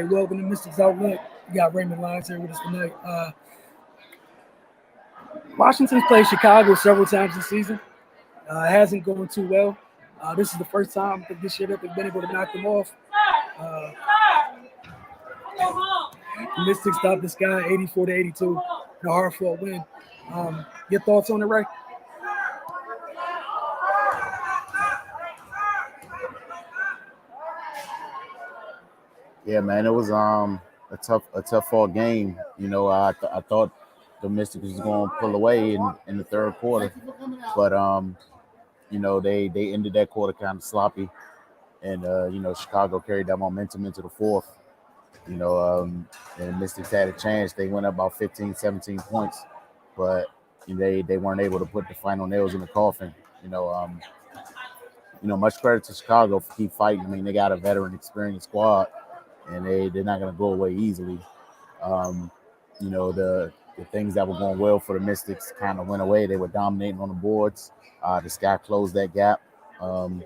right, welcome to Mystics Outlook. We got Raymond Lyons here with us tonight. Washington's played Chicago several times this season. It hasn't gone too well. This is the first time I think this year that they've been able to knock them off. Uh, the Mystics stopped this guy 84-82 in a hard-fought win. Your thoughts on it, Ray? Yeah, man, it was a tough fought game. I thought the Mystics was going to pull away in the third quarter, but they ended that quarter kind of sloppy, and Chicago carried that momentum into the fourth. You know, and the Mystics had a chance. They went up about 15, 17 points, but they weren't able to put the final nails in the coffin. You know, um, much credit to Chicago for keep fighting. I mean, they got a veteran, experienced squad, and they're not going to go away easily. Um, the things that were going well for the Mystics kind of went away. They were dominating on the boards. The Sky closed that gap. Um,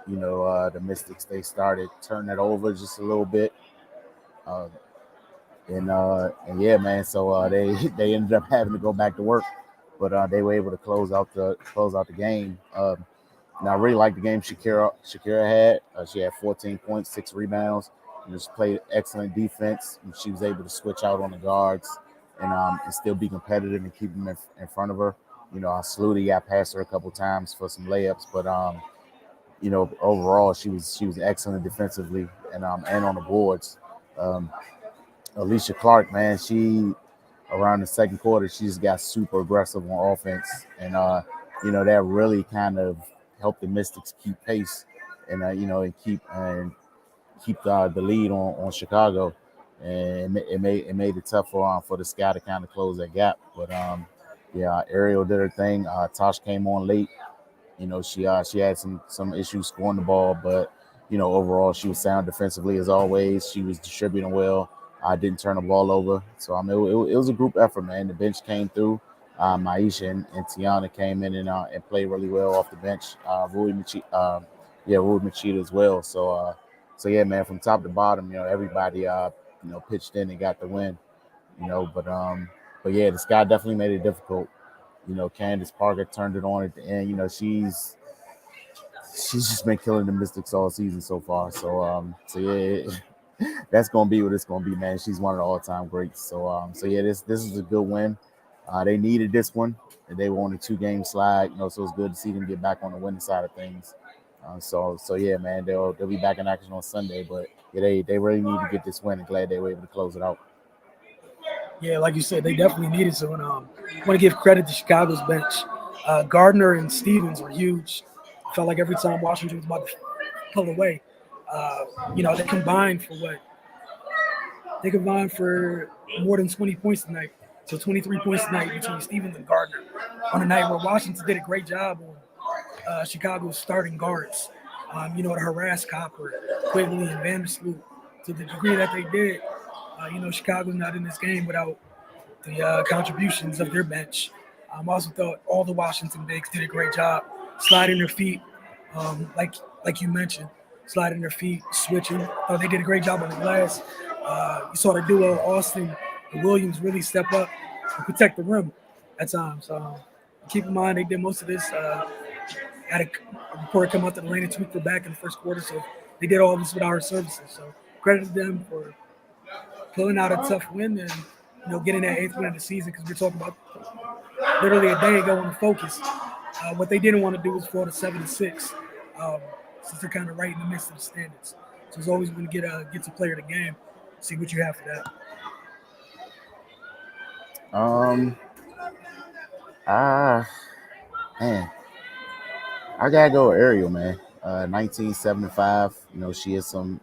the Mystics, they started turning it over just a little bit. Uh, and yeah, man. So they they ended up having to go back to work, but they were able to close out the game. And I really liked the game Shakira had. She had 14 points, 6 rebounds. She played excellent defense. And she was able to switch out on the guards and still be competitive and keep them in front of her. Sluty got past her a couple times for some layups, but overall she was excellent defensively and on the boards. Um, Alicia Clark, man, she around the second quarter, she just got super aggressive on offense, and that really kind of helped the Mystics keep pace and keep the lead on Chicago, and it made it tough for the Sky to kind of close that gap. But yeah, Ariel did her thing. Tosh came on late. She had some issues scoring the ball, but overall she was sound defensively as always. She was distributing well. I didn't turn the ball over, so it was a group effort, man. The bench came through. Maisha and Tiana came in and played really well off the bench. Rui Machida as well. So yeah, man, from top to bottom, everybody pitched in and got the win. But yeah, the Sky definitely made it difficult. Candace Parker turned it on at the end. She's just been killing the Mystics all season so far. So yeah, that's gonna be what it's gonna be, man. She's one of the all-time greats. So yeah, this is a good win. They needed this one. And they were on a 2-game slide, so it's good to see them get back on the winning side of things. So yeah, man, they'll be back in action on Sunday. But yeah, they really need to get this win, and glad they were able to close it out. Yeah, like you said, they definitely needed so. And I want to give credit to Chicago's bench. Gardner and Stevens were huge. Felt like every time Washington was about to pull away, they combined for more than 20 points tonight. So 23 points tonight between Stevens and Gardner on a night where Washington did a great job on Chicago's starting guards. To harass Copper, Quigley, and Vandersloot to the degree that they did. Chicago's not in this game without the contributions of their bench. I also thought all the Washington bigs did a great job sliding their feet, like you mentioned, sliding their feet, switching. Thought they did a great job on the glass. You saw the duo Austin and Williams really step up and protect the rim at times. Keep in mind they did most of this. Had a report come out that Elena tweaked her back in the first quarter, so they did all this without her services. So credit to them for pulling out a tough win and getting that 8th win of the season, because we're talking about literally a day ago on the focus. What they didn't want to do was fall to 7-6, since they're kind of right in the midst of the standings. So it's always going to get to player of the game. See what you have for that. Ah, man, I gotta go with Ariel, man. 1975. She hit some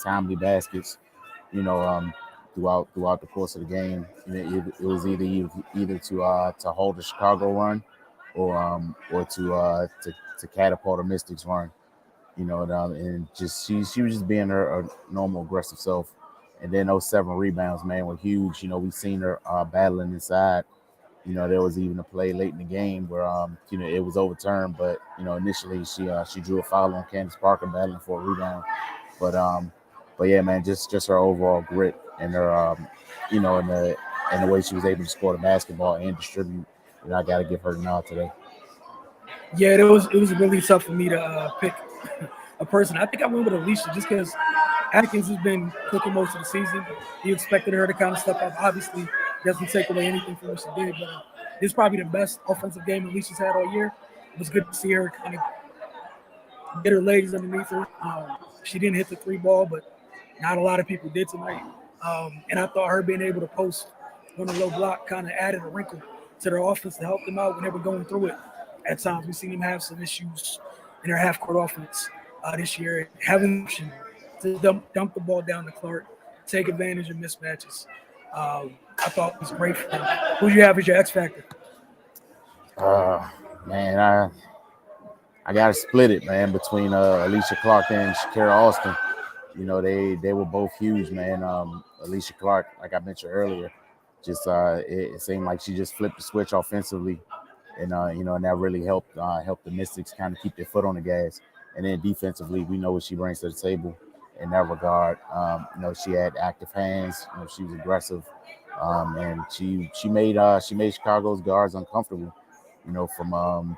timely baskets. You know, um, throughout the course of the game. It was either to hold the Chicago run, or to catapult a Mystics run. And just she was just being her normal aggressive self. And then those 7 rebounds, man, were huge. We seen her battling inside. There was even a play late in the game where it was overturned, but initially she drew a foul on Candace Parker battling for a rebound. But but yeah, man, just her overall grit and her you know, and the way she was able to score the basketball and distribute. You know, I got to give her the nod today. Yeah, it was really tough for me to pick a person. I think I went with Alicia just because Atkins has been cooking most of the season. You expected her to kind of step up. Obviously, doesn't take away anything from what she did, but this is probably the best offensive game Alicia's had all year. It was good to see her kind of get her legs underneath her. She didn't hit the three ball, but not a lot of people did tonight. And I thought her being able to post on the low block kind of added a wrinkle to their offense to help them out when they were going through it. At times, we've seen them have some issues in their half court offense this year. Having the option to dump the ball down to Clark, take advantage of mismatches, I thought was great for them. Who do you have as your X factor? Uh, man, I got to split it, man, between Alicia Clark and Shakira Austin. You know, they were both huge, man. Alicia Clark, like I mentioned earlier, just it seemed like she just flipped the switch offensively, and you know, and that really helped the Mystics kind of keep their foot on the gas. And then defensively, we know what she brings to the table in that regard. You know, she had active hands. You know, she was aggressive, and she made Chicago's guards uncomfortable. You know, from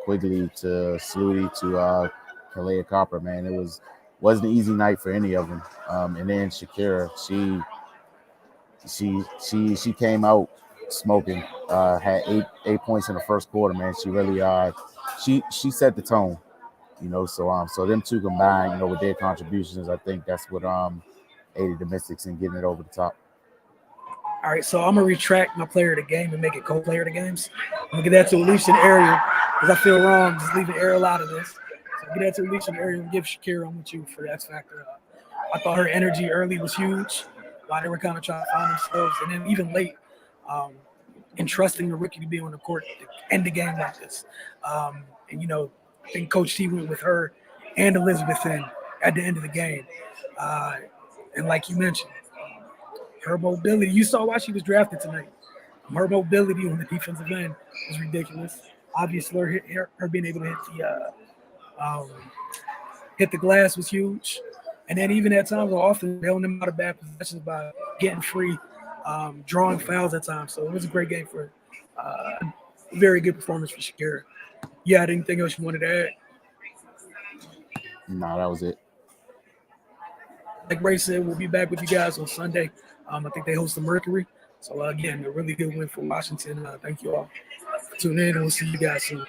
Quigley to Sluty to Kalea Copper, man, wasn't an easy night for any of them. And then Shakira, she came out smoking. Had eight points in the first quarter, man. She really she set the tone, you know. So them two combined, you know, with their contributions, I think that's what aided the Mystics in getting it over the top. All right, so I'm gonna retract my player of the game and make it co-player of the games. I'm gonna get that to Alicia and Ariel because I feel wrong just leaving Ariel out of this. So get that to Alicia and Ariel and give Shakira on with you for the X Factor. I thought her energy early was huge while they were kind of trying to find themselves, and then even late, um, entrusting the rookie to be on the court to end the game like this. And you know, I think Coach T went with her and Elizabeth in at the end of the game. Uh, and like you mentioned, her mobility. You saw why she was drafted tonight. Her mobility on the defensive end was ridiculous. Obviously, her being able to hit the glass was huge. And then even at times, often bailing them out of bad possessions by getting free, drawing fouls at times. So it was a great game for very good performance for Shakira. Yeah, anything else you wanted to add? No, that was it. Like Ray said, we'll be back with you guys on Sunday. I think they host the Mercury. So again, a really good win for Washington. Thank you all for tuning in, and we'll see you guys soon.